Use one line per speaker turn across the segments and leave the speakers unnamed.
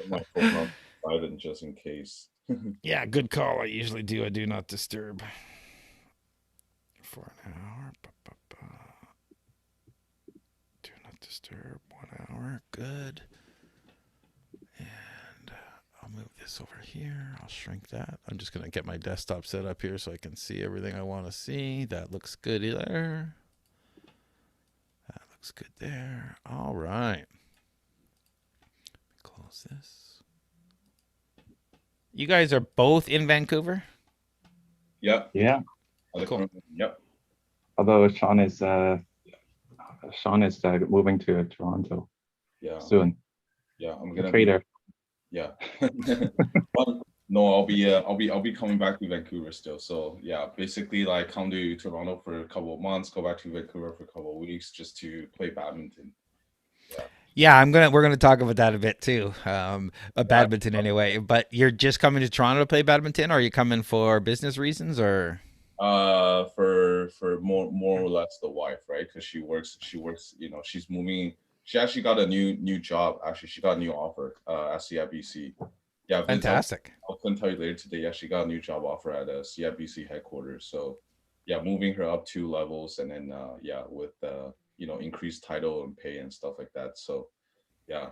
my profile private just in case.
Yeah, good call. I usually do a do not disturb for an hour. Do not disturb 1 hour. Good. And I'll move this over here. I'll shrink that. I'm just going to get my desktop set up here so I can see everything I want to see. That looks good there. That looks good there. All right. Close this. You guys are both in Vancouver?
Yep.
Yeah.
Cool.
Yep.
Although Sean is moving to Toronto
Yeah.
soon.
Yeah. I'm
A
gonna be.
trader.
Yeah. Well, no, I'll be coming back to Vancouver still. So yeah, basically like come to Toronto for a couple of months, go back to Vancouver for a couple of weeks just to play badminton. Yeah.
Yeah, we're gonna talk about that a bit too. A
Yeah.
badminton anyway. But you're just coming to Toronto to play badminton, or are you coming for business reasons, or?
For more or less the wife, right? Because she works, she's moving. She actually got a new job. Actually, she got a new offer at CIBC. Yeah, Vince,
Fantastic.
I'll tell you later today. Yeah, she got a new job offer at CIBC headquarters. So yeah, moving her up 2 levels, and then yeah, with increased title and pay and stuff like that. So yeah,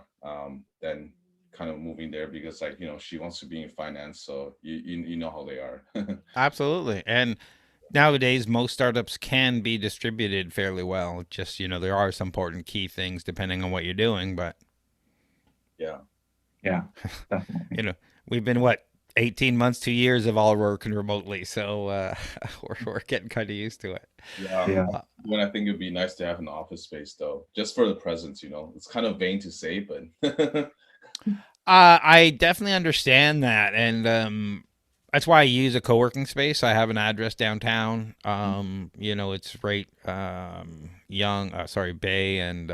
then kind of moving there because like she wants to be in finance. So you know how they are.
Absolutely. And nowadays, most startups can be distributed fairly well. Just there are some important key things depending on what you're doing, but
Yeah.
Yeah, definitely.
you know, we've been 18 months, 2 years of all working remotely, so we're getting kind of used to it.
Yeah.
Yeah.
Uh,
When I think it'd be nice to have an office space though, just for the presence. It's kind of vain to say, but
I definitely understand that, and that's why I use a co-working space. I have an address downtown. It's right Bay and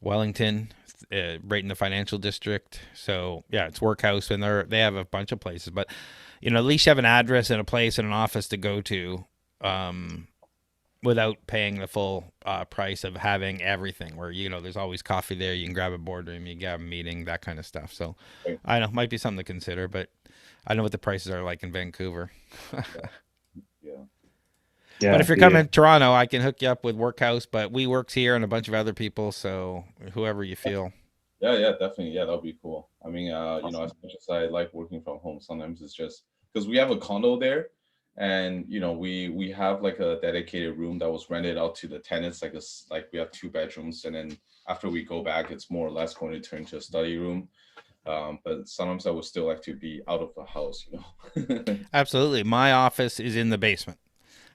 Wellington, right in the financial district. So yeah, it's workhouse, and they have a bunch of places. But at least you have an address and a place and an office to go to, without paying the full price of having everything. Where there's always coffee there. You can grab a boardroom, you can grab a meeting, that kind of stuff. So I know might be something to consider, but I know what the prices are like in Vancouver.
yeah.
But
Yeah.
if you're coming to Toronto, I can hook you up with Workhouse. But we works here and a bunch of other people. So whoever you feel.
Yeah, yeah, definitely. Yeah, that'll be cool. I mean, as
Awesome.
much as I like working from home, sometimes it's just because we have a condo there, and we have like a dedicated room that was rented out to the tenants. Like we have 2 bedrooms, and then after we go back, it's more or less going to turn to a study room. But sometimes I would still like to be out of the house.
Absolutely. My office is in the basement.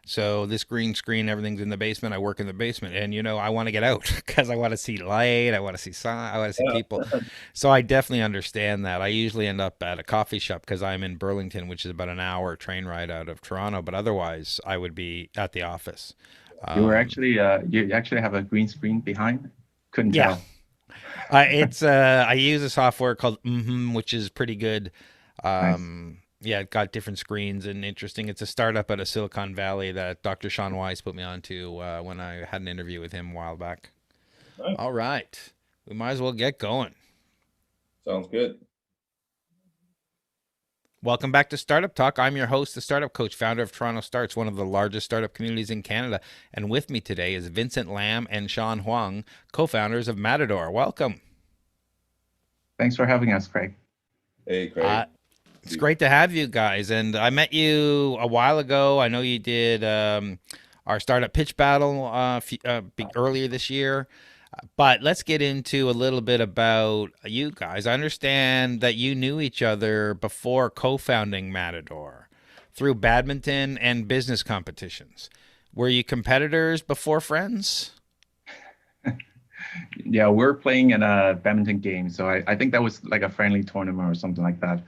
So this green screen, everything's in the basement. I work in the basement, and I want to get out because I want to see light. I want to see sun. I want to see people. So I definitely understand that. I usually end up at a coffee shop because I'm in Burlington, which is about an hour train ride out of Toronto. But otherwise, I would be at the office. Um,
You actually have a green screen behind? Couldn't
yeah,
tell.
I use a software called which is pretty good.
Nice.
Yeah, it got different screens and interesting. It's a startup out of Silicon Valley that Dr. Sean Weiss put me onto when I had an interview with him a while back.
Nice.
All right, we might as well get going.
Sounds good.
Welcome back to Startup Talk. I'm your host, the Startup Coach, founder of Toronto Starts, one of the largest startup communities in Canada. And with me today is Vincent Lam and Sean Huang, co-founders of Matidor. Welcome.
Thanks for having us, Craig.
Hey,
Uh,
Craig.
It's great to have you guys. And I met you a while ago. I know you did our startup pitch battle earlier this year. But let's get into a little bit about you guys. I understand that you knew each other before co founding Matador through badminton and business competitions. Were you competitors before friends?
Yeah, we're playing in a badminton game, so I think that was like a friendly tournament or something like that.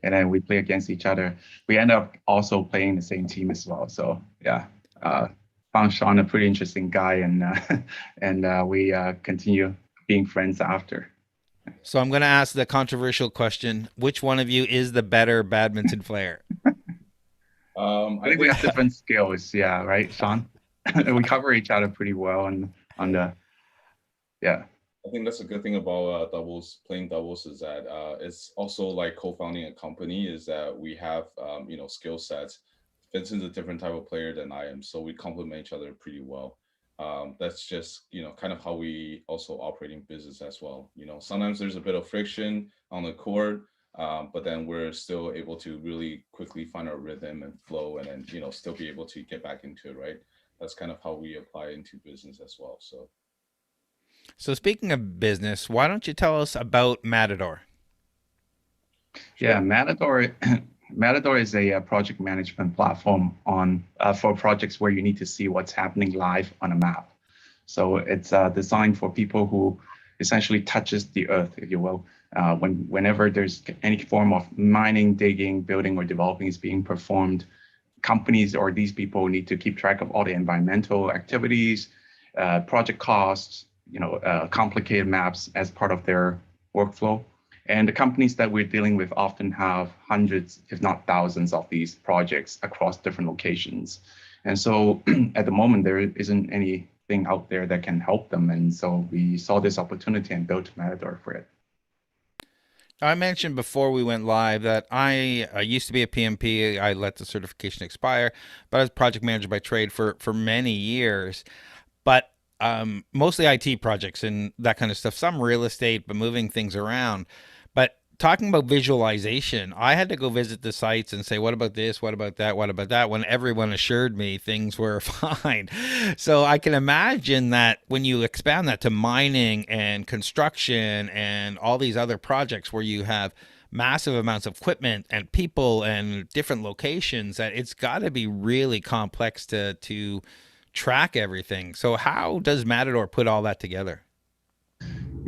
And then we play against each other. We end up also playing the same team as well. So yeah, uh, found Sean a pretty interesting guy, and we continue being friends after.
So I'm going to ask the controversial question: which one of you is the better badminton player?
I
I
think we
think
have different skills. Yeah, right, Sean. We cover each other pretty well, and on the yeah.
I think that's a good thing about doubles, playing doubles, is that it's also like co-founding a company, is that we have skill sets. Vincent's a different type of player than I am, so we complement each other pretty well. That's just kind of how we also operate in business as well. Sometimes there's a bit of friction on the court, but then we're still able to really quickly find our rhythm and flow, and then still be able to get back into it. Right. That's kind of how we apply into business as well. So.
So speaking of business, why don't you tell us about Matidor?
Sure.
Yeah, Matador. Matador is a project management platform for projects where you need to see what's happening live on a map. So it's designed for people who essentially touches the earth, if you will. Whenever there's any form of mining, digging, building, or developing is being performed, companies or these people need to keep track of all the environmental activities, project costs, complicated maps as part of their workflow. And the companies that we're dealing with often have hundreds, if not thousands, of these projects across different locations. And so at the moment, there isn't anything out there that can help them. And so we saw this opportunity and built Matador for it.
I mentioned before we went live that I used to be a PMP. I let the certification expire, but I was project manager by trade for many years. But mostly IT projects and that kind of stuff. Some real estate, but moving things around. But talking about visualization, I had to go visit the sites and say, what about this? What about that? What about that? When everyone assured me things were fine. So I can imagine that when you expand that to mining and construction and all these other projects where you have massive amounts of equipment and people and different locations, that it's got to be really complex to track everything. So how does Matador put all that together?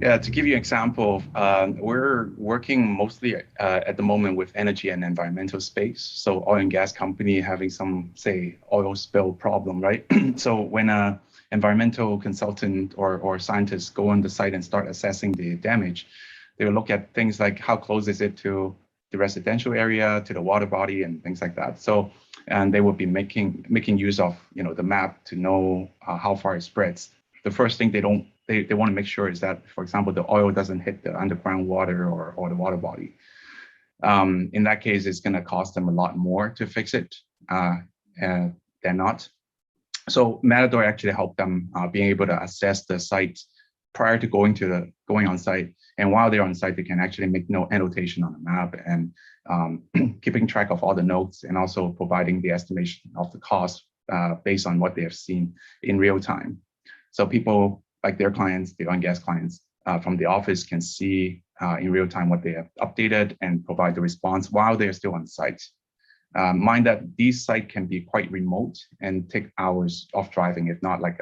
Yeah, to give you an example, we're working mostly at the moment with energy and environmental space. So oil and gas company having some, say, oil spill problem, right? So when a environmental consultant or scientist go on the site and start assessing the damage, they will look at things like how close is it to the residential area, to the water body, and things like that. So, and they will be making use of the map to know how far it spreads. The first thing they want to make sure is that, for example, the oil doesn't hit the underground water or the water body. In that case, it's going to cost them a lot more to fix it than not. So Matador actually helped them being able to assess the site prior to going on site. And while they're on site, they can actually make annotation on the map and keeping track of all the notes, and also providing the estimation of the cost based on what they have seen in real time. So people like their clients, the oil and gas clients from the office, can see in real time what they have updated and provide the response while they're still on site. Mind that these sites can be quite remote and take hours of driving, if not like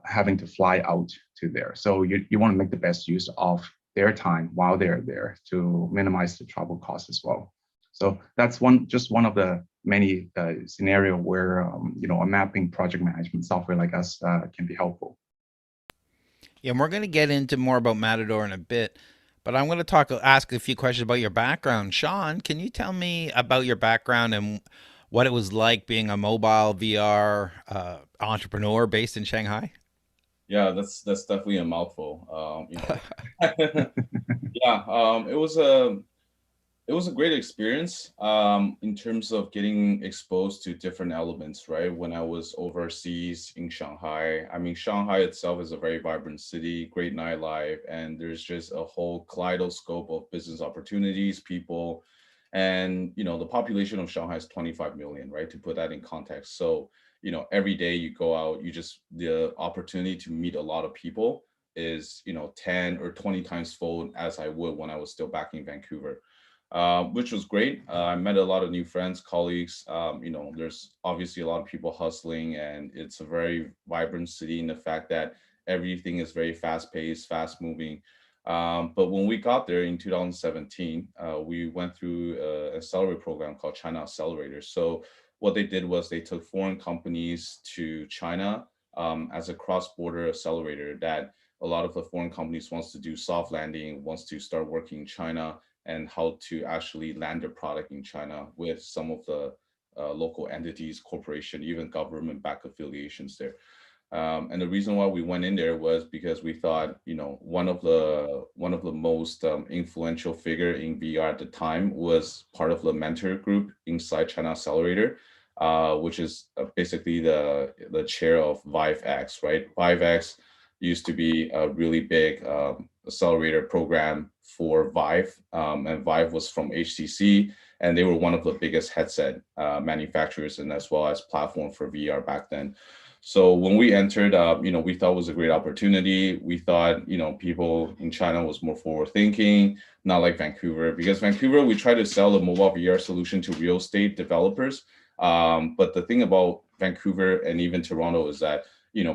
having to fly out to there. So you want to make the best use of their time while they're there to minimize the travel costs as well. So that's just one of the many scenario where a mapping project management software like us can be helpful.
Yeah, and we're going to get into more about Matador in a bit, but I'm going to ask a few questions about your background. Sean, can you tell me about your background and what it was like being a mobile VR entrepreneur based in Shanghai?
Yeah, that's definitely a mouthful. Yeah, it was a great experience in terms of getting exposed to different elements, right? When I was overseas in Shanghai, I mean, Shanghai itself is a very vibrant city, great nightlife, and there's just a whole kaleidoscope of business opportunities, people, and the population of Shanghai is 25 million, right? To put that in context. So, every day you go out, the opportunity to meet a lot of people is, 10 or 20 times fold as I would when I was still back in Vancouver. Which was great. I met a lot of new friends, colleagues. There's obviously a lot of people hustling, and it's a very vibrant city in the fact that everything is very fast paced, fast moving. But when we got there in 2017, we went through an accelerator program called China Accelerator. So what they did was they took foreign companies to China as a cross-border accelerator, that a lot of the foreign companies wants to do soft landing, wants to start working in China, and how to actually land their product in China with some of the local entities, corporation, even government-backed affiliations there. And the reason why we went in there was because we thought, one of the most influential figure in VR at the time was part of the mentor group inside China Accelerator, which is basically the chair of ViveX, right? ViveX used to be a really big accelerator program for Vive, and Vive was from HTC, and they were one of the biggest headset manufacturers and as well as platform for VR back then. So when we entered, we thought it was a great opportunity. We thought, people in China was more forward thinking, not like Vancouver, because Vancouver, we try to sell a mobile VR solution to real estate developers. But the thing about Vancouver and even Toronto is that,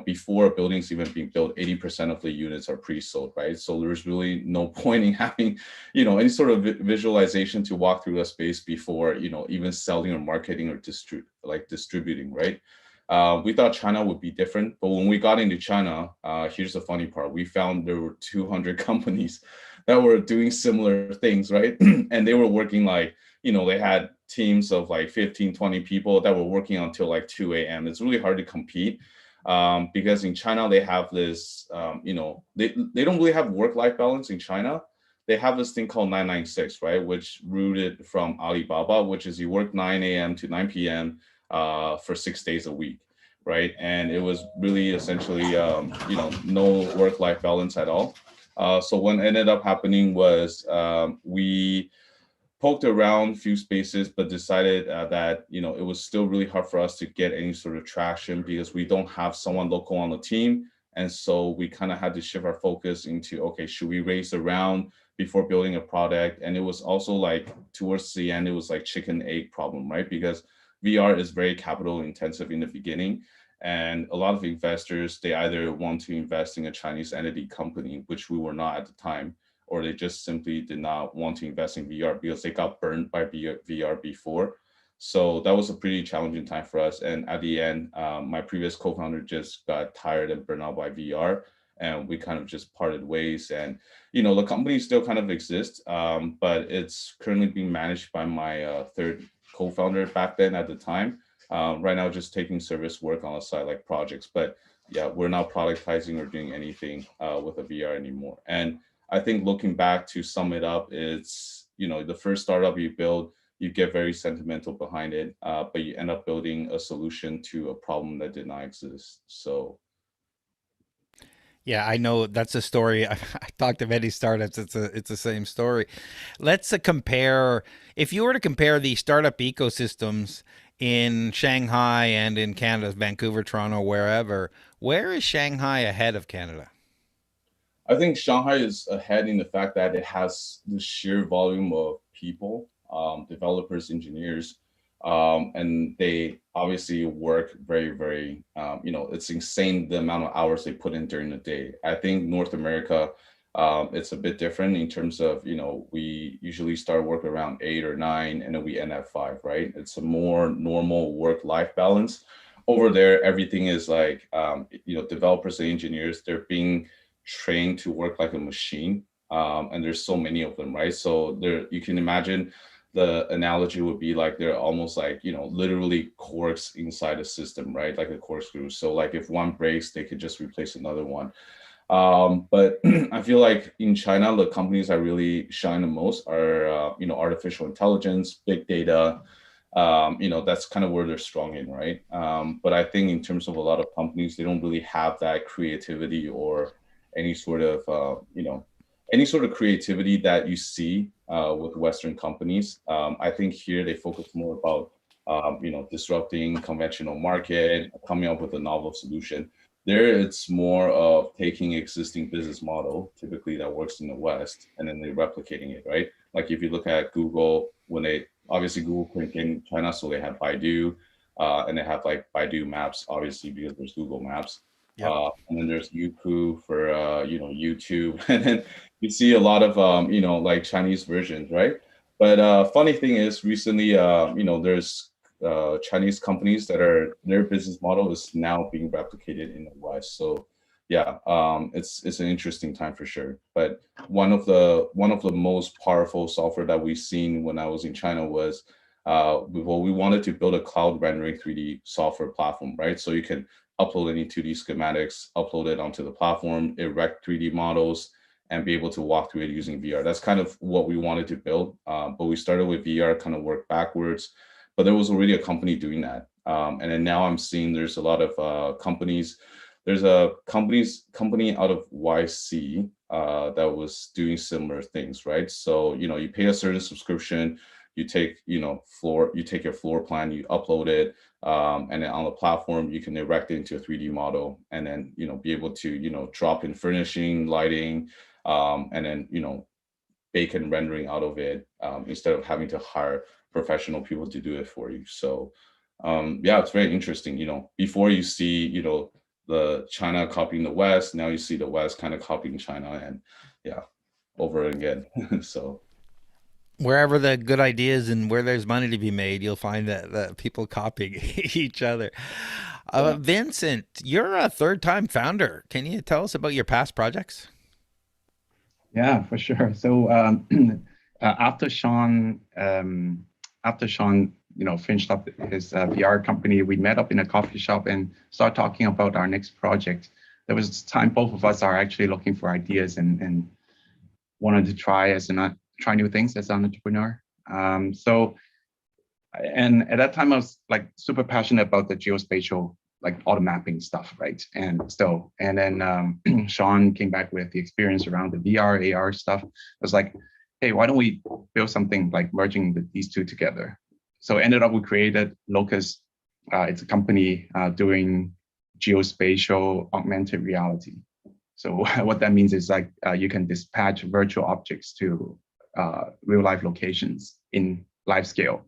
before a building's even being built, 80% of the units are pre-sold, right? So there's really no point in having, any sort of visualization to walk through a space before, even selling or marketing or distributing, right? We thought China would be different, but when we got into China, here's the funny part. We found there were 200 companies that were doing similar things, right? And they were working they had teams of 15, 20 people that were working until 2 a.m. It's really hard to compete because in China, they have this, they don't really have work-life balance in China. They have this thing called 996, right? Which rooted from Alibaba, which is you work 9 a.m. to 9 p.m. For 6 days a week, right? And it was really essentially, no work-life balance at all. So what ended up happening was we poked around a few spaces, but decided that, it was still really hard for us to get any sort of traction because we don't have someone local on the team. And so we kind of had to shift our focus into, okay, should we raise a round before building a product? And it was also towards the end, it was chicken egg problem, right? Because VR is very capital intensive in the beginning. And a lot of investors, they either want to invest in a Chinese entity company, which we were not at the time, or they just simply did not want to invest in VR because they got burned by VR before. So that was a pretty challenging time for us. And at the end, my previous co-founder just got tired and burned out by VR. And we kind of just parted ways. And, the company still kind of exists, but it's currently being managed by my third co-founder back then at the time. Right now, just taking service work on the side, like projects. But yeah, we're not productizing or doing anything with a VR anymore. And I think looking back to sum it up, it's, the first startup you build, you get very sentimental behind it, but you end up building a solution to a problem that did not exist. So.
Yeah, I know that's a story. I talked to many startups. It's the same story. Let's compare. If you were to compare the startup ecosystems in Shanghai and in Canada, Vancouver, Toronto, wherever, where is Shanghai ahead of Canada?
I think Shanghai is ahead in the fact that it has the sheer volume of people, developers, engineers, and they obviously work very, very, it's insane the amount of hours they put in during the day. I think North America, it's a bit different in terms of, we usually start work around 8 or 9 and then we end at 5, right? It's a more normal work-life balance. Over there, everything is developers and engineers, they're being trained to work like a machine. And there's so many of them, right? So you can imagine the analogy would be they're almost literally corks inside a system, right? Like a corkscrew. So if one breaks, they could just replace another one. But I feel like in China, the companies that really shine the most are, artificial intelligence, big data. That's kind of where they're strong in, right? But I think in terms of a lot of companies, they don't really have that creativity or any sort of, any sort of creativity that you see with Western companies. I think here they focus more about, disrupting conventional market, coming up with a novel solution. There, it's more of taking existing business model, typically that works in the West, and then they're replicating it, right? Like if you look at Google, obviously Google couldn't get in China, so they have Baidu, and they have Baidu Maps, obviously, because there's Google Maps. Yep. And then there's Youku for YouTube, and then you see a lot of Chinese versions, right? But funny thing is, recently there's Chinese companies that their business model is now being replicated in the West. So yeah, it's an interesting time for sure. But one of the most powerful software that we've seen when I was in China was well, we wanted to build a cloud rendering 3D software platform, right? So you can upload any 2D schematics, upload it onto the platform, erect 3D models, and be able to walk through it using VR. That's kind of what we wanted to build. But we started with VR, kind of worked backwards, but there was already a company doing that. And then now I'm seeing there's a lot of companies. There's a company out of YC that was doing similar things, right? So, you pay a certain subscription, you take, you take your floor plan, you upload it, and then on the platform, you can erect it into a 3D model, and then, be able to, drop in furnishing, lighting, and then, bake and rendering out of it, instead of having to hire professional people to do it for you. So, yeah, it's very interesting. Before you see, the China copying the West, now you see the West kind of copying China, and yeah, over again. So
Wherever the good ideas and where there's money to be made, you'll find that people copying each other.
Yeah.
Vincent, you're a third-time founder. Can you tell us about your past projects?
Yeah, for sure. So after Sean, finished up his VR company, we met up in a coffee shop and started talking about our next project. There was a time both of us are actually looking for ideas and wanted to try new things as an entrepreneur. And at that time I was like super passionate about the geospatial, like auto mapping stuff, right? And then Sean came back with the experience around the VR, AR stuff. I was like, hey, why don't we build something like merging these two together? So ended up we created Locus. It's a company doing geospatial augmented reality. So what that means is like you can dispatch virtual objects to real life locations in live scale.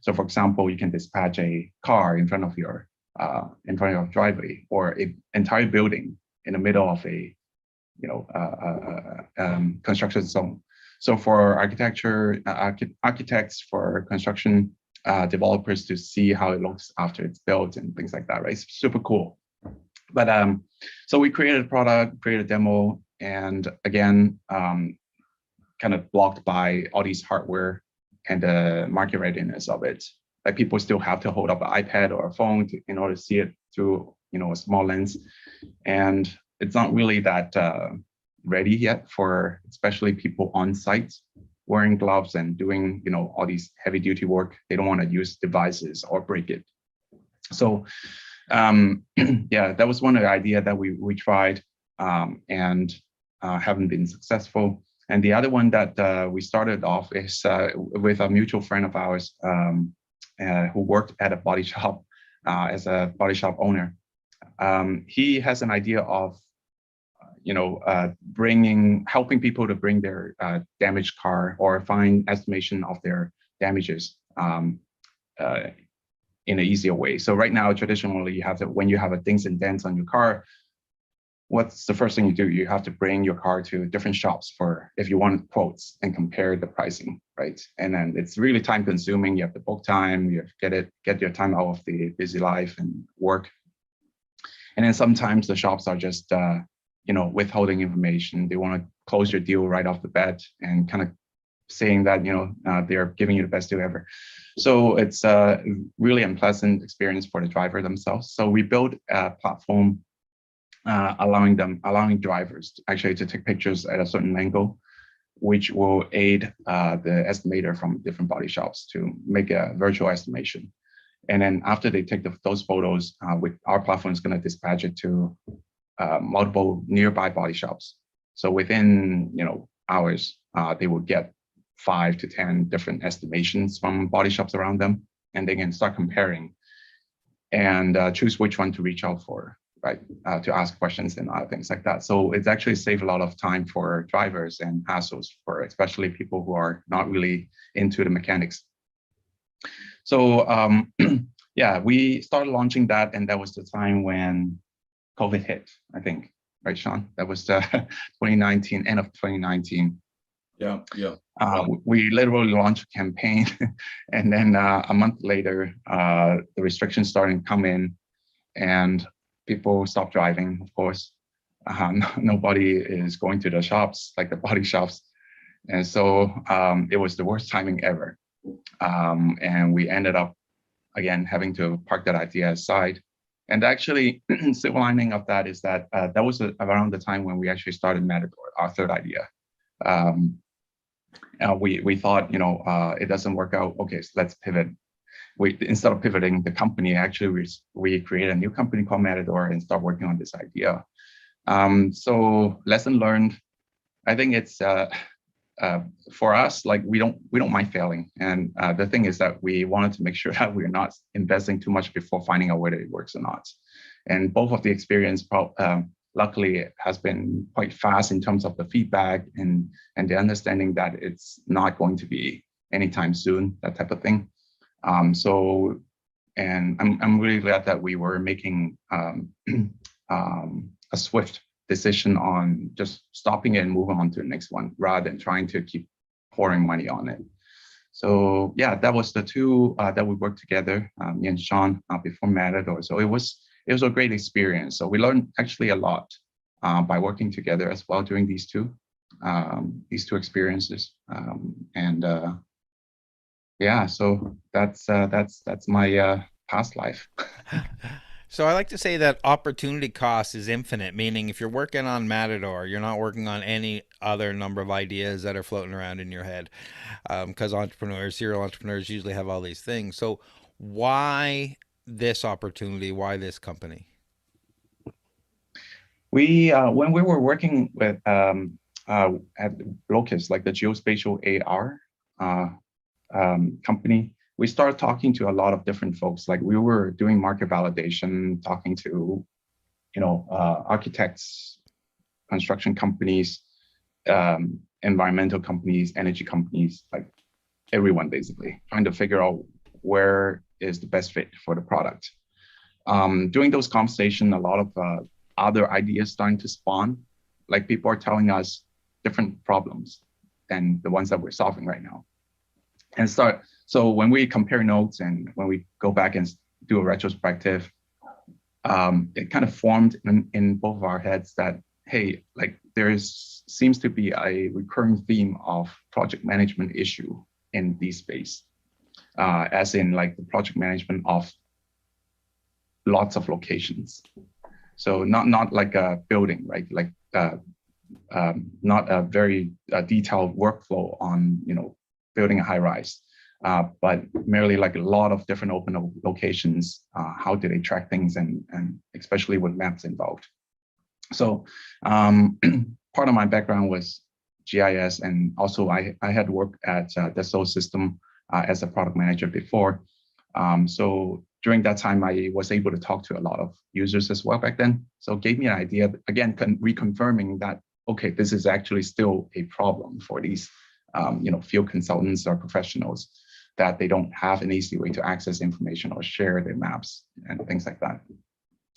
So for example, you can dispatch a car in front of your driveway, or an entire building in the middle of a construction zone. So for architects, for construction developers to see how it looks after it's built and things like that, right? It's super cool. But so we created a product, created a demo, and again, kind of blocked by all these hardware and the market readiness of it. Like people still have to hold up an iPad or a phone in order to see it through, a small lens, and it's not really that ready yet for especially people on site wearing gloves and doing, all these heavy duty work. They don't want to use devices or break it. So yeah, that was one of the idea that we tried and haven't been successful. And the other one that we started off is with a mutual friend of ours who worked at a body shop as a body shop owner. He has an idea of, helping people to bring their damaged car or find estimation of their damages in an easier way. So right now, traditionally, you have to, when you have a dings and dents on your car, what's the first thing you do? You have to bring your car to different shops for if you want quotes and compare the pricing, right? And then it's really time consuming. You have to book time, you have to get your time out of the busy life and work. And then sometimes the shops are just withholding information. They want to close your deal right off the bat and kind of saying that they're giving you the best deal ever. So it's a really unpleasant experience for the driver themselves. So we built a platform allowing drivers actually to take pictures at a certain angle, which will aid the estimator from different body shops to make a virtual estimation. And then after they take those photos, with our platform is going to dispatch it to multiple nearby body shops. So within hours, they will get 5 to 10 different estimations from body shops around them, and they can start comparing and choose which one to reach out for, right? To ask questions and other things like that. So it's actually saved a lot of time for drivers and hassles for especially people who are not really into the mechanics. So yeah, we started launching that, and that was the time when COVID hit, I think, right, Sean? That was 2019, end of 2019.
Yeah.
We literally launched a campaign, and then a month later, the restrictions started to come in, and people stopped driving, of course. Nobody is going to the shops, like the body shops. And so it was the worst timing ever. And we ended up, again, having to park that idea aside. And actually, silver lining of that is that that was around the time when we actually started Matidor, our third idea. We thought, it doesn't work out. Okay, so let's pivot. Instead of pivoting the company, actually, we created a new company called Matidor and start working on this idea. So lesson learned, I think it's for us, like we don't mind failing. And the thing is that we wanted to make sure that we're not investing too much before finding out whether it works or not. And both of the experience, luckily, has been quite fast in terms of the feedback and the understanding that it's not going to be anytime soon, that type of thing. So, and I'm really glad that we were making a swift decision on just stopping it and moving on to the next one, rather than trying to keep pouring money on it. So yeah, that was the two that we worked together, me and Sean, before Matador. So it was a great experience. So we learned actually a lot by working together as well during these two experiences. Yeah, so that's my past life.
So I like to say that opportunity cost is infinite, meaning if you're working on Matador, you're not working on any other number of ideas that are floating around in your head, because serial entrepreneurs usually have all these things. So why this opportunity? Why this company?
We when we were working with at Locus, like the geospatial AR company, we started talking to a lot of different folks. Like we were doing market validation, talking to, architects, construction companies, environmental companies, energy companies, like everyone basically, trying to figure out where is the best fit for the product. During those conversations, a lot of other ideas starting to spawn. Like people are telling us different problems than the ones that we're solving right now. And so when we compare notes and when we go back and do a retrospective, it kind of formed in both of our heads that, hey, like seems to be a recurring theme of project management issue in this space, as in like the project management of lots of locations. So not like a building, right? Like not a very detailed workflow on building a high rise, but merely like a lot of different open locations. How do they track things, and especially with maps involved. So part of my background was GIS, and also I had worked at Dassault System as a product manager before. So during that time, I was able to talk to a lot of users as well back then. So it gave me an idea, again, reconfirming that, okay, this is actually still a problem for these field consultants or professionals, that they don't have an easy way to access information or share their maps and things like that.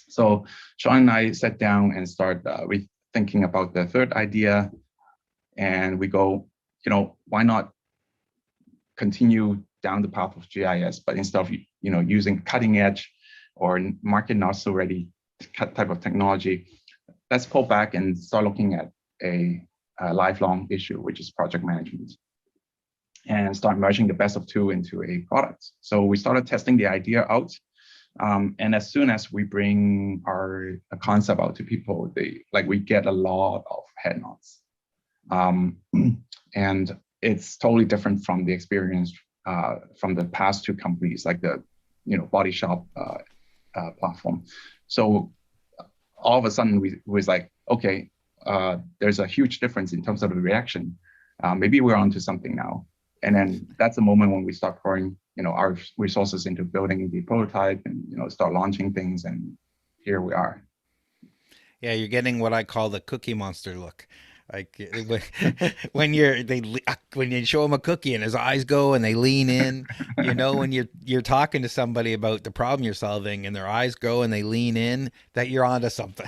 So Sean and I sat down and started rethinking about the third idea, and we go, why not continue down the path of GIS, but instead of using cutting edge or market not so ready type of technology, let's pull back and start looking at a lifelong issue, which is project management, and start merging the best of two into a product. So we started testing the idea out, and as soon as we bring our concept out to people, we get a lot of head nods, and it's totally different from the experience from the past two companies, like the body shop platform. So all of a sudden we was like, okay, there's a huge difference in terms of the reaction. Maybe we're onto something now. And then that's the moment when we start pouring, our resources into building the prototype and, start launching things. And here we are.
Yeah, you're getting what I call the Cookie Monster look. Like when you show him a cookie and his eyes go and they lean in, when you're talking to somebody about the problem you're solving and their eyes go and they lean in, that you're onto something.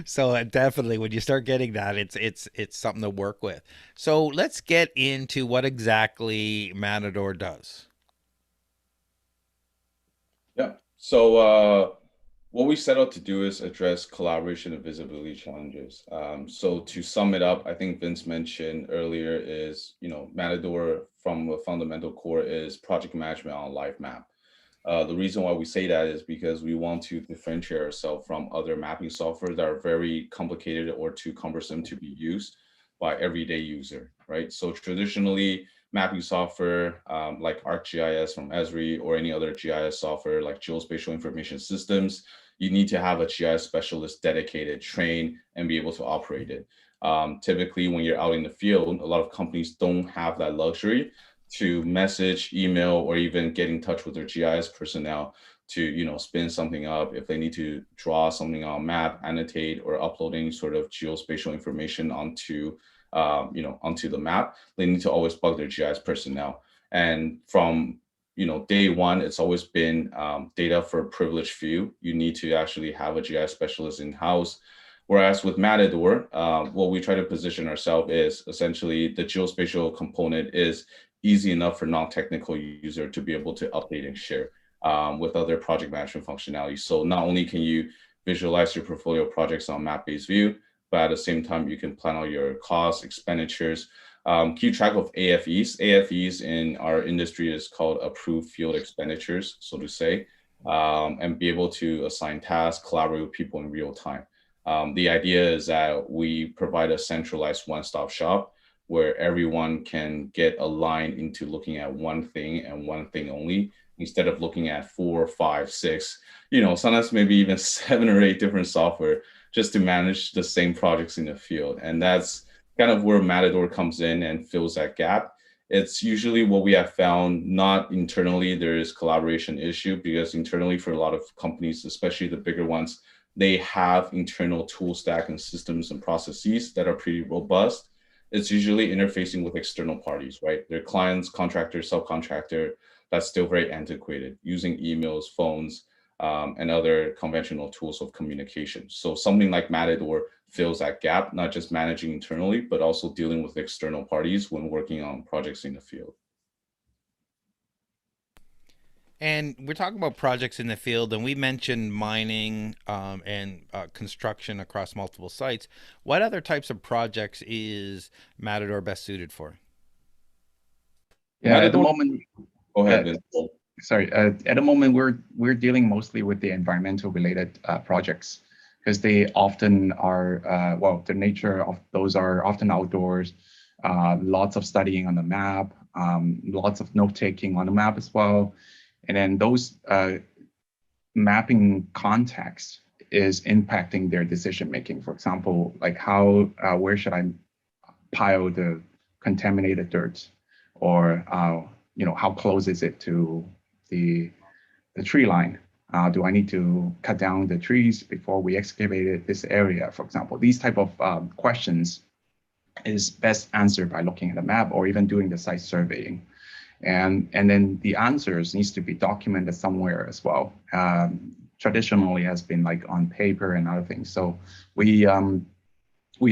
So definitely, when you start getting that, it's something to work with. So let's get into what exactly Matador does.
Yeah. So What we set out to do is address collaboration and visibility challenges. So to sum it up, I think Vince mentioned earlier is, Matador from a fundamental core is project management on live map. The reason why we say that is because we want to differentiate ourselves from other mapping software that are very complicated or too cumbersome to be used by everyday user, right? So traditionally, mapping software like ArcGIS from Esri or any other GIS software like geospatial information systems, you need to have a GIS specialist dedicated, trained, and be able to operate it. Typically, when you're out in the field, a lot of companies don't have that luxury to message, email, or even get in touch with their GIS personnel to, spin something up. If they need to draw something on a map, annotate, or upload any sort of geospatial information onto the map, they need to always bug their GIS personnel. And from day one, it's always been data for a privileged few. You need to actually have a GIS specialist in house. Whereas with Matador, what we try to position ourselves is essentially the geospatial component is easy enough for non-technical user to be able to update and share with other project management functionality. So not only can you visualize your portfolio projects on map-based view, but at the same time, you can plan out your costs, expenditures, keep track of AFEs. AFEs in our industry is called approved field expenditures, so to say, and be able to assign tasks, collaborate with people in real time. The idea is that we provide a centralized one-stop shop where everyone can get aligned into looking at one thing and one thing only, instead of looking at 4, 5, 6, sometimes maybe even 7 or 8 different software just to manage the same projects in the field. And that's kind of where Matador comes in and fills that gap. It's usually what we have found, not internally, there is collaboration issue because internally for a lot of companies, especially the bigger ones, they have internal tool stack and systems and processes that are pretty robust. It's usually interfacing with external parties, right? Their clients, contractor, subcontractor, that's still very antiquated, using emails, phones, and other conventional tools of communication. So something like Matador fills that gap, not just managing internally, but also dealing with external parties when working on projects in the field.
And we're talking about projects in the field, and we mentioned mining and construction across multiple sites. What other types of projects is Matador best suited for?
Yeah, at the
Matador,
moment,
go ahead,
uh,
Vince.
sorry, at the moment we're dealing mostly with the environmental related projects because they often are well, the nature of those are often outdoors, lots of studying on the map, lots of note taking on the map as well, and then those mapping context is impacting their decision making. For example, like how where should I pile the contaminated dirt, or how close is it to the tree line? Do I need to cut down the trees before we excavated this area, for example? These type of questions is best answered by looking at a map or even doing the site surveying. And then the answers needs to be documented somewhere as well. Traditionally has been like on paper and other things. So we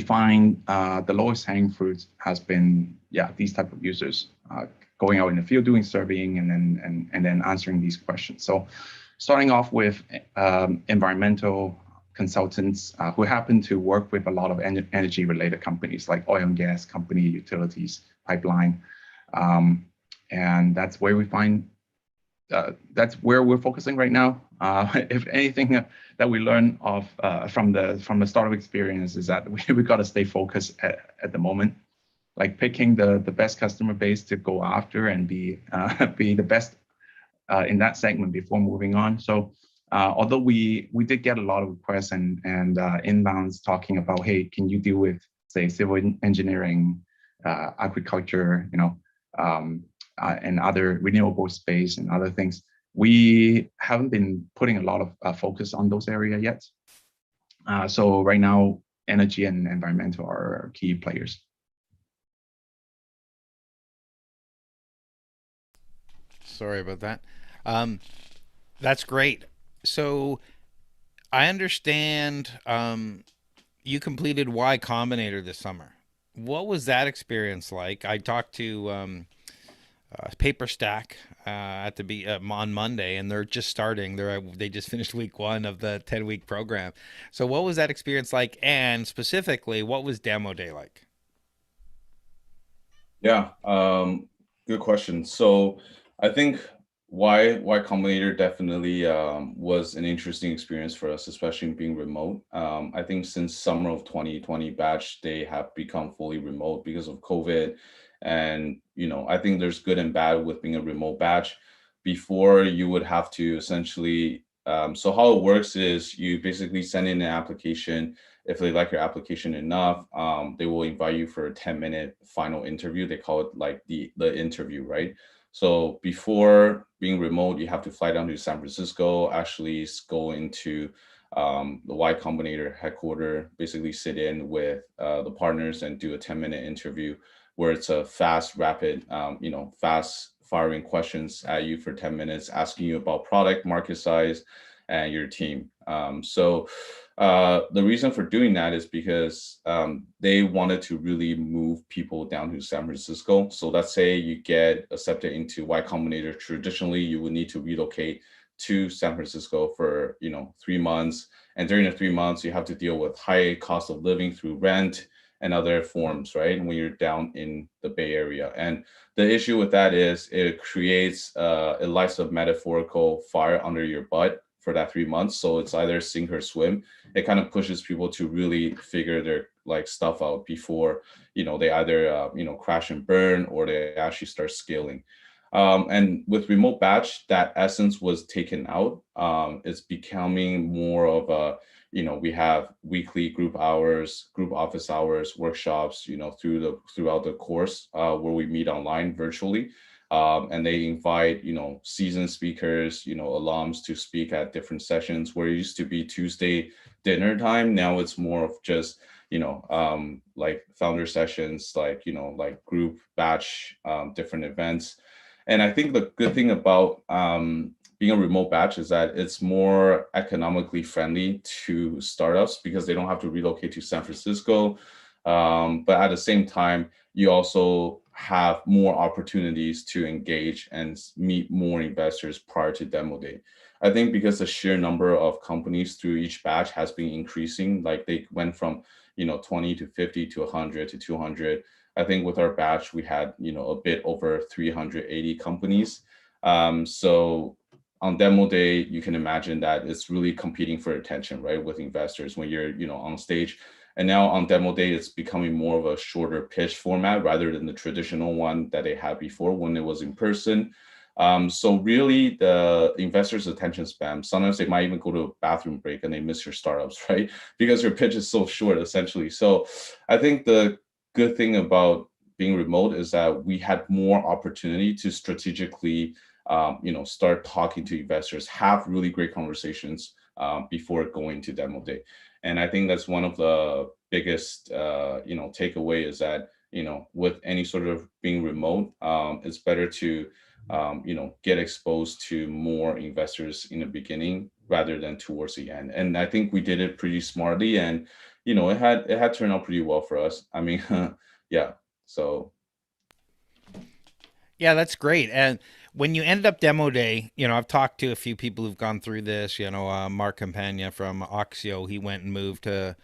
find the lowest hanging fruit has been, these type of users going out in the field, doing surveying, and then answering these questions. So starting off with environmental consultants who happen to work with a lot of energy related companies like oil and gas company, utilities, pipeline. And that's where we find, that's where we're focusing right now. If anything that we learn of from the startup experience is that we got to stay focused at the moment, like picking the best customer base to go after and be the best in that segment before moving on. So although we did get a lot of requests and inbounds talking about, hey, can you deal with, say, civil engineering, agriculture, and other renewable space and other things, we haven't been putting a lot of focus on those areas yet. So right now, energy and environmental are key players.
Sorry about that. That's great. So I understand you completed YCombinator this summer. What was that experience like? I talked to paper stack on Monday, and they're just starting. They just finished week 1 of the 10-week program. So what was that experience like? And specifically, what was demo day like?
Yeah, good question. So I think Y Combinator definitely was an interesting experience for us, especially being remote. I think since summer of 2020 batch, they have become fully remote because of COVID. And, I think there's good and bad with being a remote batch. Before you would have to essentially, so how it works is you basically send in an application. If they like your application enough, they will invite you for a 10-minute final interview. They call it like the interview, right? So before being remote, you have to fly down to San Francisco, actually go into the Y Combinator headquarters, basically sit in with the partners and do a 10-minute interview where it's a fast, rapid, fast firing questions at you for 10 minutes, asking you about product, market size, and your team. The reason for doing that is because they wanted to really move people down to San Francisco. So let's say you get accepted into Y Combinator. Traditionally, you would need to relocate to San Francisco for 3 months, and during the 3 months, you have to deal with high cost of living through rent and other forms, right? When you're down in the Bay Area, and the issue with that is it creates a life of metaphorical fire under your butt for that 3 months. So it's either sink or swim. It kind of pushes people to really figure their like stuff out before they either crash and burn or they actually start scaling. And with remote batch, that essence was taken out. It's becoming more of a we have weekly group hours, group office hours, workshops, throughout the course where we meet online virtually. And they invite, seasoned speakers, alums to speak at different sessions where it used to be Tuesday dinner time. Now it's more of just, like founder sessions, like group batch, different events. And I think the good thing about being a remote batch is that it's more economically friendly to startups because they don't have to relocate to San Francisco. But at the same time, you also have more opportunities to engage and meet more investors prior to demo day. I think because the sheer number of companies through each batch has been increasing, like they went from 20 to 50 to 100 to 200. I think with our batch, we had, a bit over 380 companies. So on demo day, you can imagine that it's really competing for attention, right? With investors when you're, on stage. And now on demo day, it's becoming more of a shorter pitch format rather than the traditional one that they had before when it was in person. So really the investors' attention span, sometimes they might even go to a bathroom break and they miss your startups, right? Because your pitch is so short, essentially. So I think the good thing about being remote is that we had more opportunity to strategically, start talking to investors, have really great conversations before going to demo day. And I think that's one of the biggest, takeaway is that, with any sort of being remote, it's better to, get exposed to more investors in the beginning rather than towards the end. And I think we did it pretty smartly, and it had turned out pretty well for us. I mean, yeah. So
Yeah, that's great. And when you ended up demo day, I've talked to a few people who've gone through this. Mark Campagna from Oxio, he went and moved to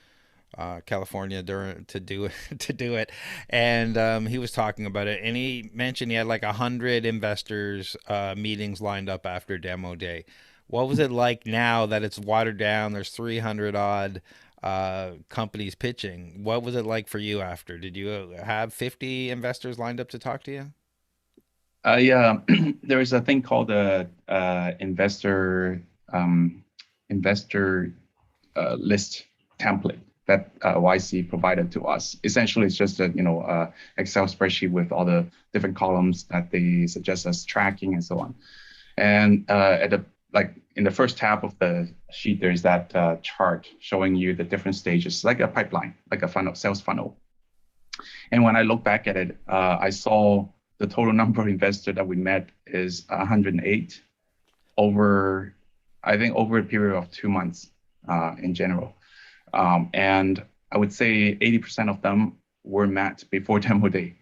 California to do it, and he was talking about it, and he mentioned he had like 100 investors meetings lined up after demo day. What was it like now that it's watered down? There's 300 odd companies pitching. What was it like for you after? Did you have 50 investors lined up to talk to you?
Yeah, there is a thing called the investor list template that YC provided to us. Essentially, it's just a Excel spreadsheet with all the different columns that they suggest us tracking and so on. And in the first tab of the sheet, there's that chart showing you the different stages, like a pipeline, like a funnel, sales funnel. And when I look back at it, I saw the total number of investors that we met is 108 over a period of 2 months in general. And I would say 80% of them were met before demo day.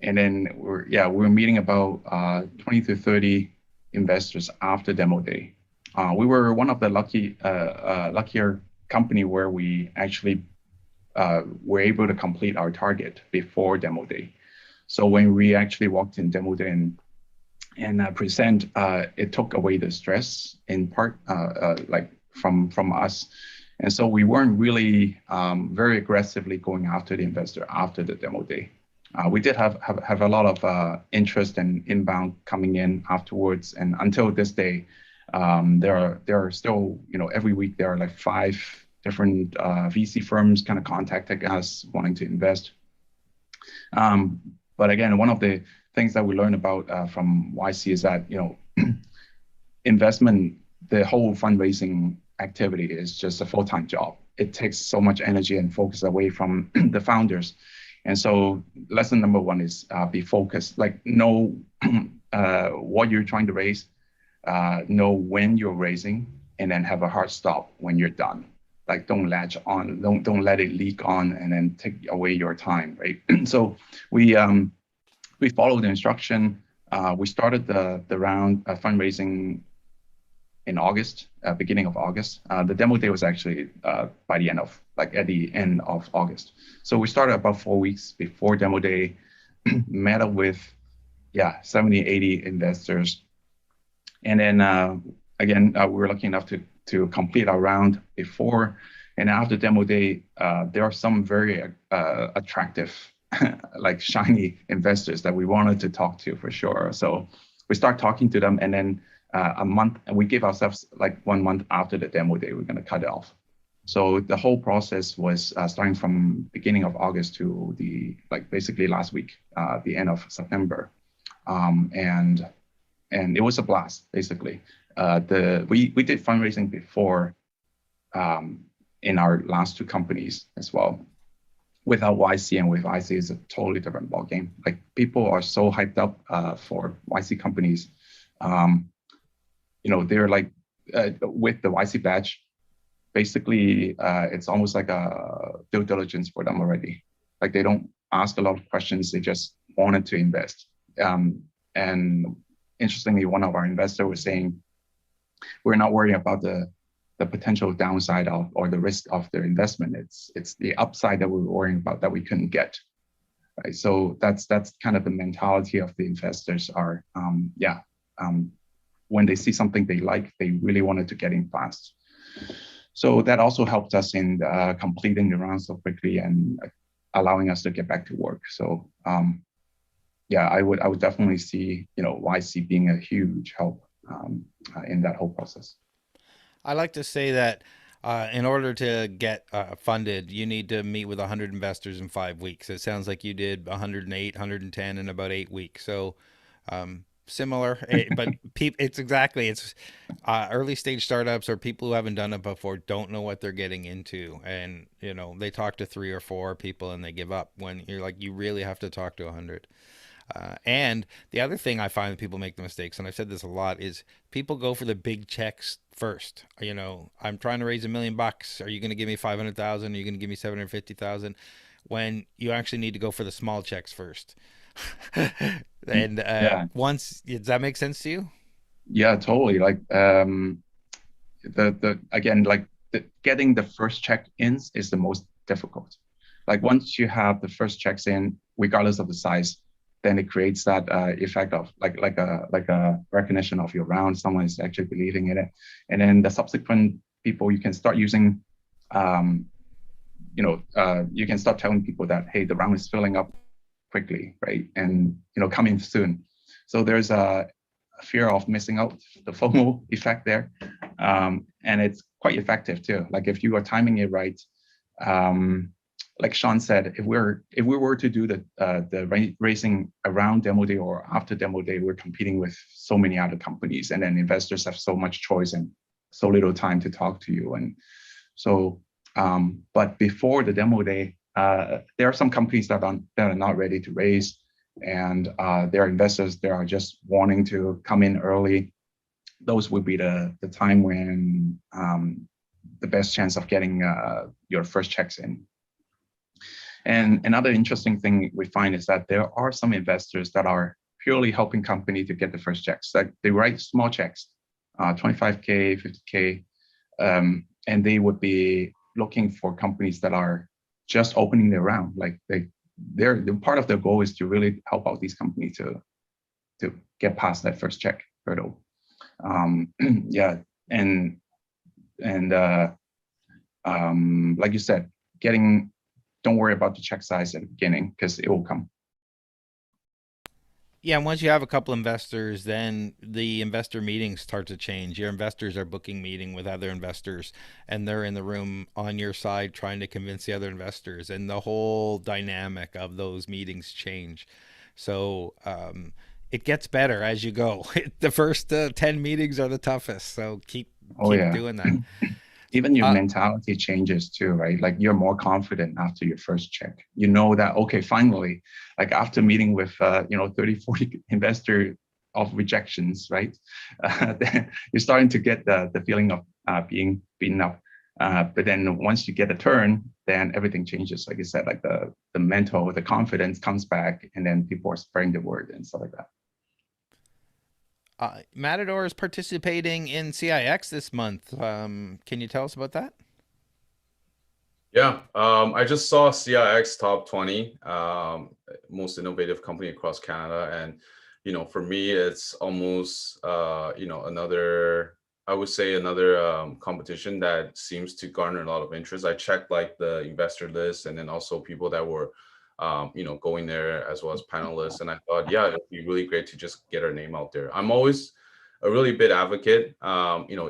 And then we're meeting about 20 to 30 investors after demo day. We were one of the luckier company where we actually were able to complete our target before demo day. So when we actually walked in demo day and present, it took away the stress in part, like from us. And so we weren't really very aggressively going after the investor after the demo day. We did have a lot of interest and inbound coming in afterwards, and until this day, there are still, every week there are like 5 different VC firms kind of contacting us wanting to invest. But again, one of the things that we learned about from YC is that investment, the whole fundraising activity is just a full-time job. It takes so much energy and focus away from the founders. And so lesson number 1 is be focused, like know what you're trying to raise, know when you're raising, and then have a hard stop when you're done. Like don't latch on, don't let it leak on and then take away your time, right? So we followed the instruction. We started the round fundraising in August, beginning of August. The demo day was actually at the end of August. So we started about 4 weeks before demo day, met up with 70, 80 investors. And then again, we were lucky enough to complete our round before. And after demo day, there are some very attractive, like shiny investors that we wanted to talk to for sure. So we start talking to them, and then a month, and we give ourselves like 1 month after the demo day, we're going to cut it off. So the whole process was starting from beginning of August to basically last week, the end of September. And it was a blast, basically. We did fundraising before in our last 2 companies as well. Without YC and with YC is a totally different ballgame. Like people are so hyped up for YC companies. They're like with the YC badge, basically it's almost like a due diligence for them already. Like they don't ask a lot of questions, they just wanted to invest. And interestingly, one of our investors was saying, we're not worrying about the potential downside or the risk of their investment. It's the upside that we were worrying about that we couldn't get. Right. So that's kind of the mentality of the investors are, when they see something they like, they really wanted to get in fast. So that also helped us in completing the round so quickly and allowing us to get back to work. So I would definitely see YC being a huge help in that whole process.
I like to say that in order to get funded, you need to meet with 100 investors in 5 weeks. It sounds like you did 108, 110 in about 8 weeks. So similar, but it's early stage startups or people who haven't done it before don't know what they're getting into, and they talk to 3 or 4 people and they give up when you're like, you really have to talk to 100. And the other thing I find that people make the mistakes, and I've said this a lot, is people go for the big checks first. I'm trying to raise $1 million. Are you going to give me 500,000? Are you going to give me 750,000? When you actually need to go for the small checks first. And once, does that make sense to you?
Yeah, totally. Like getting the first check in is the most difficult. Like once you have the first checks in, regardless of the size, then it creates that effect of like a recognition of your round. Someone is actually believing in it, and then the subsequent people, you can start using, you can start telling people that, hey, the round is filling up quickly, right? And coming soon. So there's a fear of missing out, the FOMO effect there, and it's quite effective too. Like if you are timing it right. Like Sean said, if we were to do the racing around demo day or after demo day, we're competing with so many other companies, and then investors have so much choice and so little time to talk to you. And so, but before the demo day, there are some companies that are not ready to raise, and there are investors that are just wanting to come in early. Those would be the time when the best chance of getting your first checks in. And another interesting thing we find is that there are some investors that are purely helping company to get the first checks. Like they write small checks, 25K, 50K, and they would be looking for companies that are just opening their round. Like they're part of their goal is to really help out these companies to get past that first check hurdle. Yeah, and like you said, don't worry about the check size at the beginning because it will come.
Yeah, and once you have a couple investors, then the investor meetings start to change. Your investors are booking meeting with other investors, and they're in the room on your side trying to convince the other investors, and the whole dynamic of those meetings change. So it gets better as you go. The first 10 meetings are the toughest, so keep
Oh yeah.
doing that.
Even your mentality changes too, right? Like you're more confident after your first check. You know that, okay, finally, like after meeting with, 30, 40 investor of rejections, right? Then you're starting to get the feeling of being beaten up. But then once you get a turn, then everything changes. Like you said, like the mental, the confidence comes back, and then people are spreading the word and stuff like that.
Matidor is participating in CIX this month. Can you tell us about that?
Yeah, I just saw CIX top 20, most innovative company across Canada. And, for me, it's almost, another, I would say another competition that seems to garner a lot of interest. I checked like the investor list and then also people that were, going there as well as panelists. And I thought, yeah, it'd be really great to just get our name out there. I'm always a really big advocate,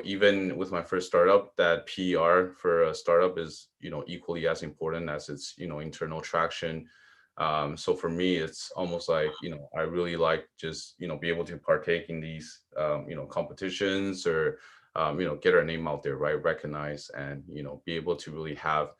even with my first startup, that PR for a startup is, equally as important as its, internal traction. So for me, it's almost like, I really like just, be able to partake in these, competitions or, get our name out there, right? Recognize and, be able to really have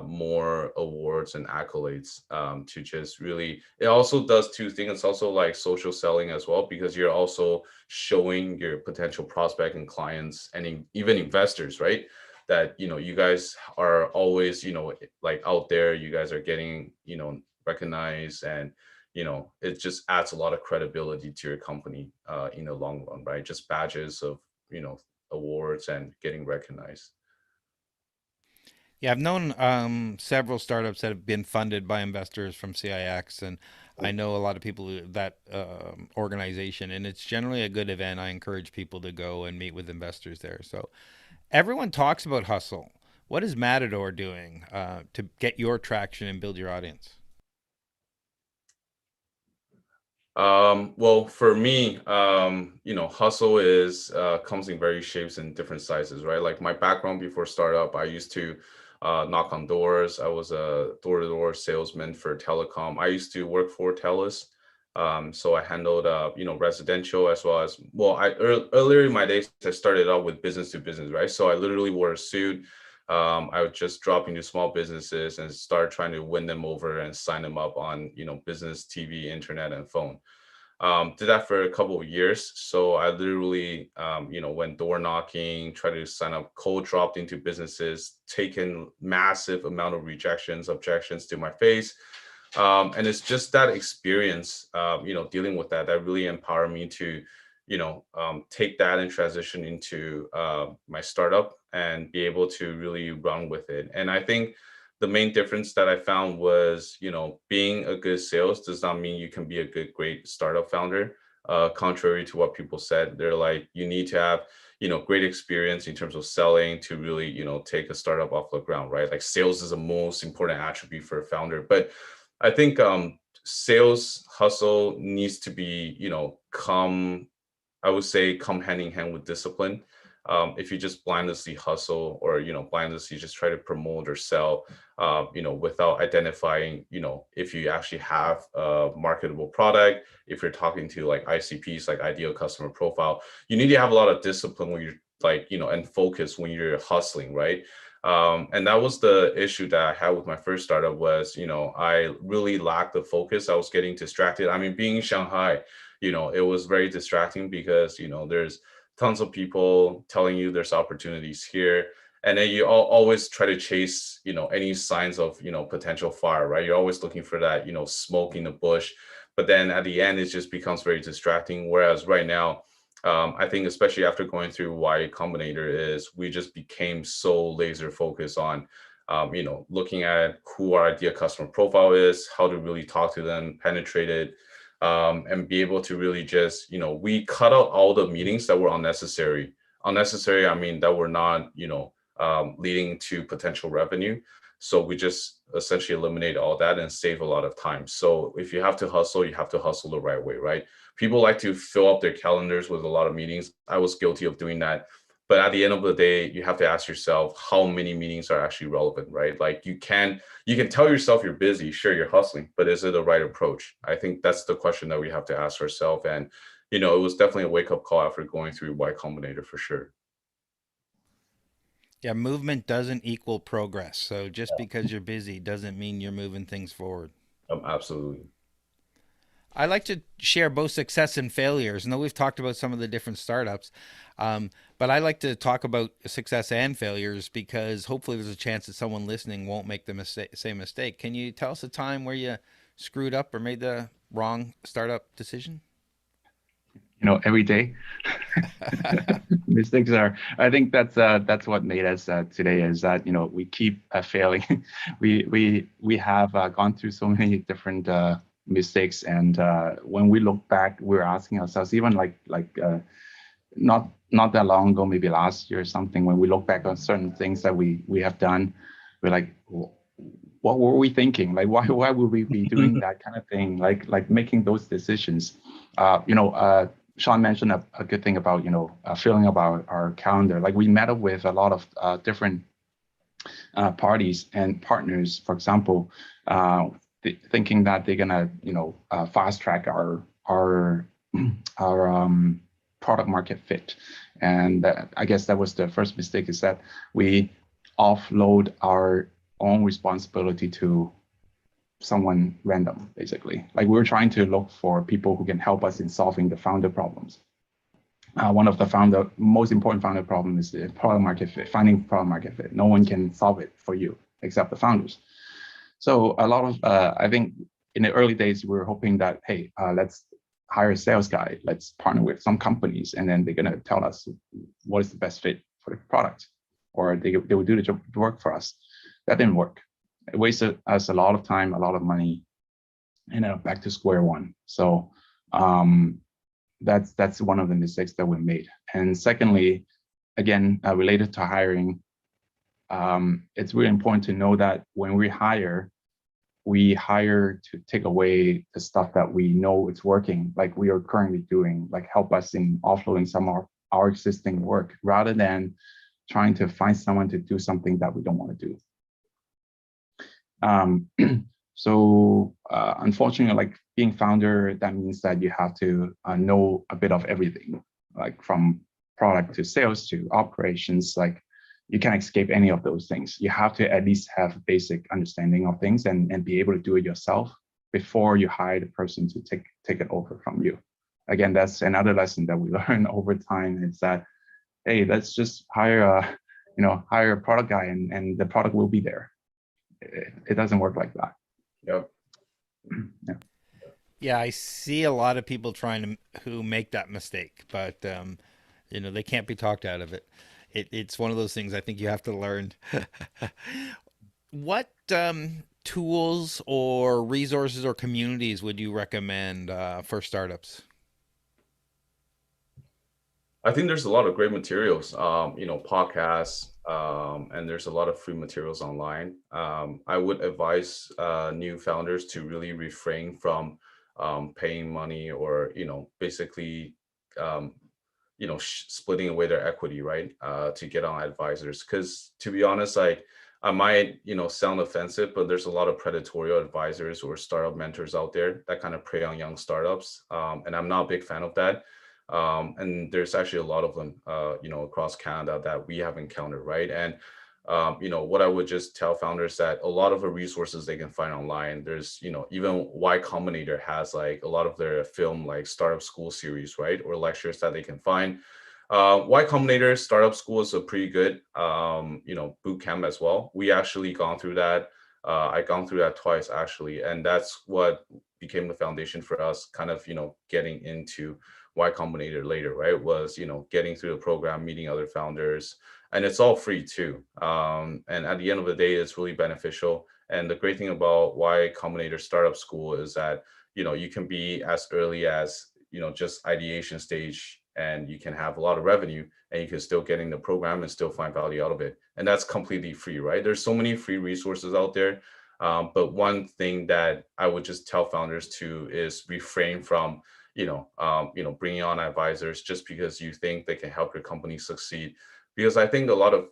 more awards and accolades to just really, it also does two things. It's also like social selling as well, because you're also showing your potential prospect and clients and even investors, right? That, you guys are always, like out there, you guys are getting, recognized, and, it just adds a lot of credibility to your company in the long run, right? Just badges of, awards and getting recognized.
Yeah, I've known several startups that have been funded by investors from CIX, and I know a lot of people that organization, and it's generally a good event. I encourage people to go and meet with investors there. So everyone talks about hustle. What is Matador doing to get your traction and build your audience?
Well, for me, hustle is comes in various shapes and different sizes, right? Like my background before startup, I used to knock on doors. I was a door-to-door salesman for telecom. I used to work for TELUS. So I handled, residential as well as, well, earlier in my days, I started out with business to business, right? So I literally wore a suit. I would just drop into small businesses and start trying to win them over and sign them up on, business, TV, internet, and phone. Did that for a couple of years. So I literally, went door knocking, tried to sign up, cold dropped into businesses, taken massive amount of rejections, objections to my face. And it's just that experience, dealing with that really empowered me to, take that and transition into my startup and be able to really run with it. And I think the main difference that I found was, being a good sales does not mean you can be a great startup founder. Contrary to what people said, they're like, you need to have, great experience in terms of selling to really, take a startup off the ground, right? Like sales is the most important attribute for a founder. But I think sales hustle needs to be, I would say come hand in hand with discipline. If you just blindlessly hustle or, blindlessly just try to promote or sell, without identifying, if you actually have a marketable product, if you're talking to like ICPs, like ideal customer profile, you need to have a lot of discipline when you're like, and focus when you're hustling, right? And that was the issue that I had with my first startup was, I really lacked the focus. I was getting distracted. I mean, being in Shanghai, it was very distracting because, there's tons of people telling you there's opportunities here. And then you always try to chase, any signs of, potential fire, right? You're always looking for that, smoke in the bush. But then at the end, it just becomes very distracting. Whereas right now, I think especially after going through YCombinator is we just became so laser focused on, looking at who our ideal customer profile is, how to really talk to them, penetrate it, and be able to really just, we cut out all the meetings that were unnecessary. Unnecessary, I mean, that were not, leading to potential revenue. So we just essentially eliminate all that and save a lot of time. So if you have to hustle, you have to hustle the right way, right? People like to fill up their calendars with a lot of meetings. I was guilty of doing that. But at the end of the day, you have to ask yourself how many meetings are actually relevant, right? Like you can tell yourself you're busy, sure, you're hustling, but is it the right approach? I think that's the question that we have to ask ourselves. And, it was definitely a wake-up call after going through YCombinator for sure.
Yeah, movement doesn't equal progress. So just because you're busy doesn't mean you're moving things forward.
Absolutely.
I like to share both success and failures. I know we've talked about some of the different startups, but I like to talk about success and failures because hopefully there's a chance that someone listening won't make the same mistake. Can you tell us a time where you screwed up or made the wrong startup decision?
Every day. Mistakes are. I think that's what made us today is that we keep failing. we have gone through so many different mistakes, and when we look back, we're asking ourselves, even like not that long ago, maybe last year or something, when we look back on certain things that we have done, we're like, what were we thinking? Like, why would we be doing that kind of thing? Like making those decisions. Sean mentioned a good thing about filling up our calendar. Like we met up with a lot of different parties and partners, for example, thinking that they're gonna fast track our product market fit. And I guess that was the first mistake, is that we offload our own responsibility to someone random, basically. Like we were trying to look for people who can help us in solving the founder problems. One of the most important founder problem is the product market fit, finding product market fit. No one can solve it for you except the founders. So a lot of, I think in the early days, we were hoping that, hey, let's hire a sales guy, let's partner with some companies, and then they're gonna tell us what is the best fit for the product, or they will do the work for us. That didn't work. It wasted us a lot of time, a lot of money, and back to square one. So that's one of the mistakes that we made. And secondly, again, related to hiring, it's really important to know that when we hire to take away the stuff that we know it's working, like we are currently doing, like help us in offloading some of our existing work, rather than trying to find someone to do something that we don't want to do. So unfortunately, like being founder, that means that you have to know a bit of everything, like from product to sales to operations. Like you can't escape any of those things. You have to at least have a basic understanding of things and be able to do it yourself before you hire the person to take it over from you. Again, that's another lesson that we learn over time, is that, hey, let's just hire a product guy and the product will be there. It doesn't work like that.
Yep.
Yeah.
Yeah, I see a lot of people who make that mistake, but they can't be talked out of it. It's one of those things I think you have to learn. What tools or resources or communities would you recommend for startups?
I think there's a lot of great materials, podcasts, and there's a lot of free materials online. I would advise new founders to really refrain from paying money or, basically, splitting away their equity, right, to get on advisors. Because to be honest, like I might, sound offensive, but there's a lot of predatory advisors or startup mentors out there that kind of prey on young startups. And I'm not a big fan of that. And there's actually a lot of them, across Canada that we have encountered, right? And, what I would just tell founders that a lot of the resources they can find online, there's, even YCombinator has like a lot of their film, like startup school series, right? Or lectures that they can find. Y Combinator Startup School is a pretty good, boot camp as well. We actually gone through that. I gone through that twice actually, and that's what became the foundation for us kind of, getting into Y Combinator later, right? Was, getting through the program, meeting other founders, and it's all free too. And at the end of the day, it's really beneficial. And the great thing about Y Combinator Startup School is that, you can be as early as, just ideation stage, and you can have a lot of revenue, and you can still get in the program and still find value out of it. And that's completely free, right? There's so many free resources out there. But one thing that I would just tell founders to is refrain from, bringing on advisors just because you think they can help your company succeed. Because I think a lot of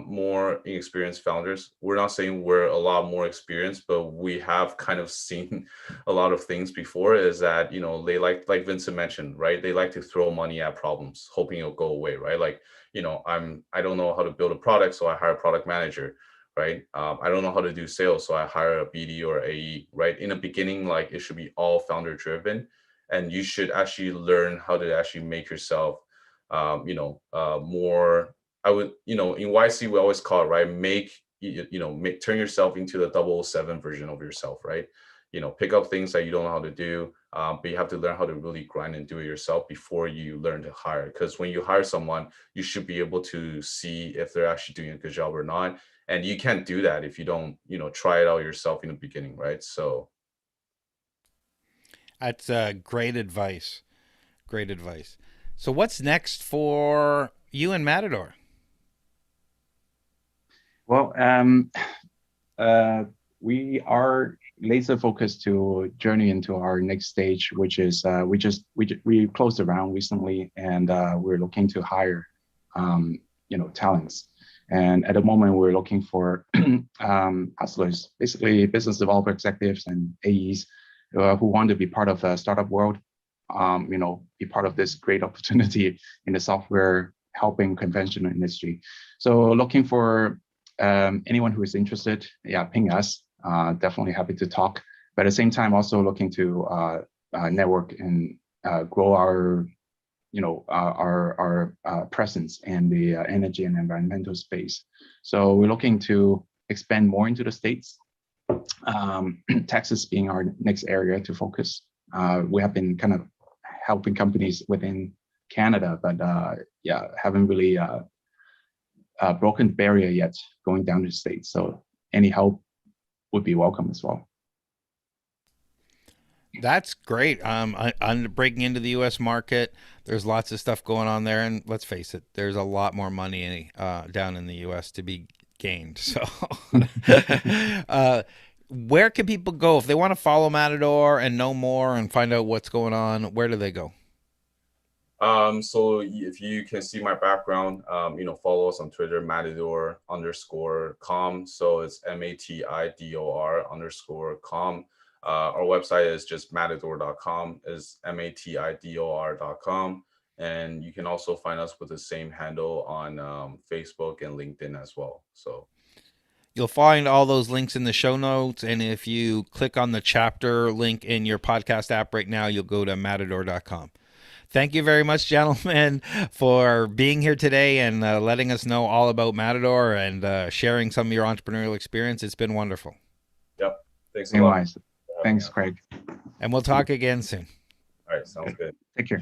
more inexperienced founders, we're not saying we're a lot more experienced, but we have kind of seen a lot of things before, is that, they like Vincent mentioned, right? They like to throw money at problems, hoping it'll go away, right? Like, I don't know how to build a product, so I hire a product manager, right? I don't know how to do sales, so I hire a BD or AE, right? In the beginning, like, it should be all founder driven, and you should actually learn how to actually make yourself, more. I would, in YC, we always call it, right? Turn yourself into the 007 version of yourself, right? Pick up things that you don't know how to do, but you have to learn how to really grind and do it yourself before you learn to hire. Because when you hire someone, you should be able to see if they're actually doing a good job or not. And you can't do that if you don't, try it out yourself in the beginning, right? So
That's great advice. Great advice. So what's next for you and Matador?
Well, we are laser focused to journey into our next stage, which is we closed the round recently, and we're looking to hire, talents. And at the moment, we're looking for hustlers, basically business developer executives and AEs who want to be part of the startup world, be part of this great opportunity in the software helping conventional industry. So looking for anyone who is interested, ping us. Definitely happy to talk. But at the same time, also looking to network and grow our presence in the energy and environmental space. So we're looking to expand more into the States, Texas being our next area to focus. We have been kind of helping companies within Canada, but haven't really broken the barrier yet going down to the States. So any help would be welcome as well.
That's great. On breaking into the U.S. market, there's lots of stuff going on there, and let's face it, there's a lot more money down in the U.S. to be gained. So, where can people go if they want to follow Matador and know more and find out what's going on? Where do they go?
So if you can see my background, follow us on Twitter, Matidor_com. So it's MATIDOR_com. Our website is just matidor.com, is MATIDOR.com. And you can also find us with the same handle on Facebook and LinkedIn as well. So
you'll find all those links in the show notes. And if you click on the chapter link in your podcast app right now, you'll go to matidor.com. Thank you very much, gentlemen, for being here today and letting us know all about Matador and sharing some of your entrepreneurial experience. It's been wonderful.
Yep. Thanks a lot.
Thanks, Craig.
And we'll talk again soon.
All right. Sounds good.
Take care.